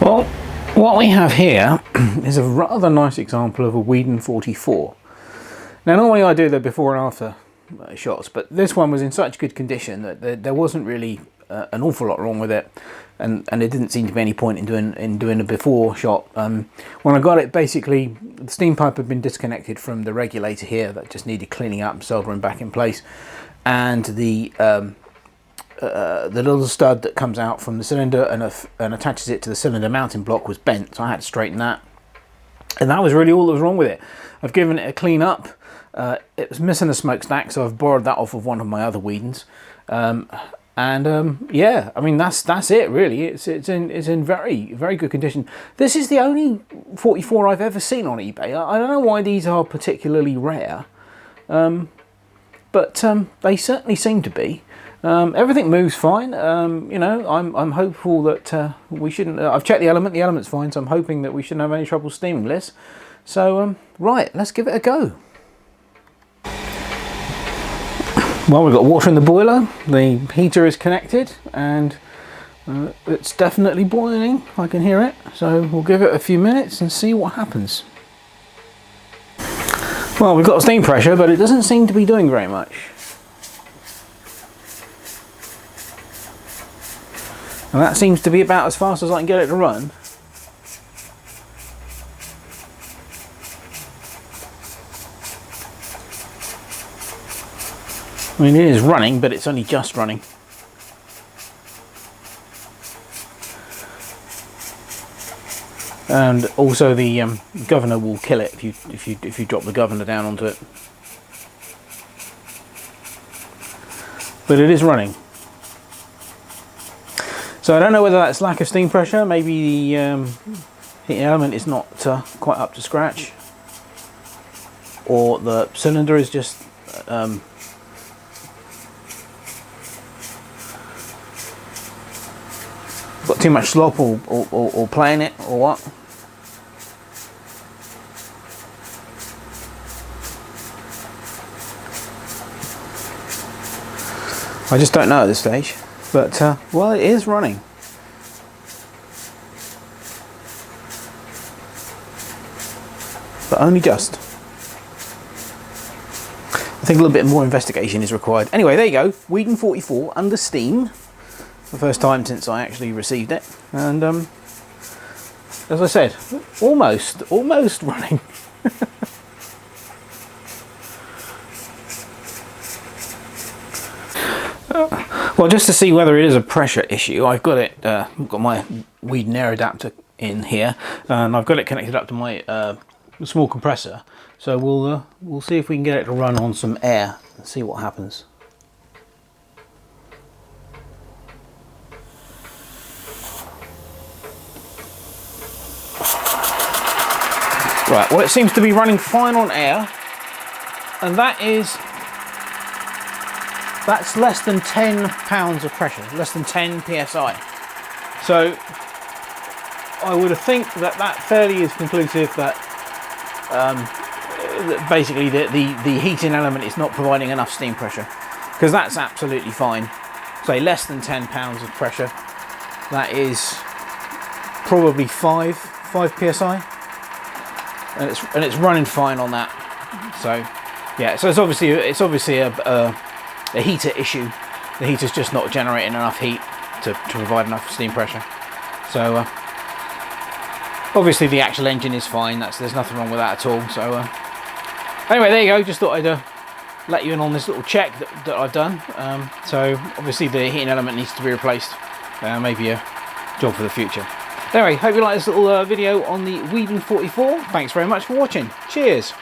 Well, what we have here is a rather nice example of a Weeden 44. Now normally I do the before and after shots, but this one was in such good condition that there wasn't really an awful lot wrong with it, and there didn't seem to be any point in doing a before shot. When I got it, basically the steam pipe had been disconnected from the regulator here that just needed cleaning up and soldering back in place, and the little stud that comes out from the cylinder and attaches it to the cylinder mounting block was bent, so I had to straighten that, and that was really all that was wrong with it. I've given it a clean up. It was missing a smokestack, so I've borrowed that off of one of my other Weedens, yeah, I mean that's it really. It's in very good condition. This is the only 44 I've ever seen on eBay. I don't know why these are particularly rare, but they certainly seem to be. Everything moves fine. You know, I'm hopeful that we shouldn't. I've checked the element. The element's fine, so I'm hoping that we shouldn't have any trouble steaming this. So right, let's give it a go. Well, we've got water in the boiler. The heater is connected, and it's definitely boiling. I can hear it. So we'll give it a few minutes and see what happens. Well, we've got steam pressure, but it doesn't seem to be doing very much. And that seems to be about as fast as I can get it to run. I mean, it is running, but it's only just running. And also the governor will kill it if you drop the governor down onto it. But it is running. So I don't know whether that's lack of steam pressure. Maybe the heating element is not quite up to scratch, or the cylinder is just got too much slop or playing it, or what. I just don't know at this stage, but well, it is running. But only just. I think a little bit more investigation is required. Anyway, there you go, Weeden 44 under steam. The first time since I actually received it, and as I said, almost running. Well, just to see whether it is a pressure issue, I've got it. I've got my Weeden air adapter in here, and I've got it connected up to my small compressor. So we'll see if we can get it to run on some air and see what happens. Right, well, it seems to be running fine on air, and that's less than 10 pounds of pressure, less than 10 psi. So I would think that fairly is conclusive that basically the heating element is not providing enough steam pressure, because that's absolutely fine. Say less than 10 pounds of pressure, that is probably 5 psi. And it's running fine on that. So yeah, so it's obviously a heater issue. The heater's just not generating enough heat to provide enough steam pressure. So obviously the actual engine is fine. There's nothing wrong with that at all. So anyway, there you go. Just thought I'd let you in on this little check that I've done. So obviously the heating element needs to be replaced. Maybe a job for the future. Anyway, hope you like this little video on the Weeden 44. Thanks very much for watching. Cheers.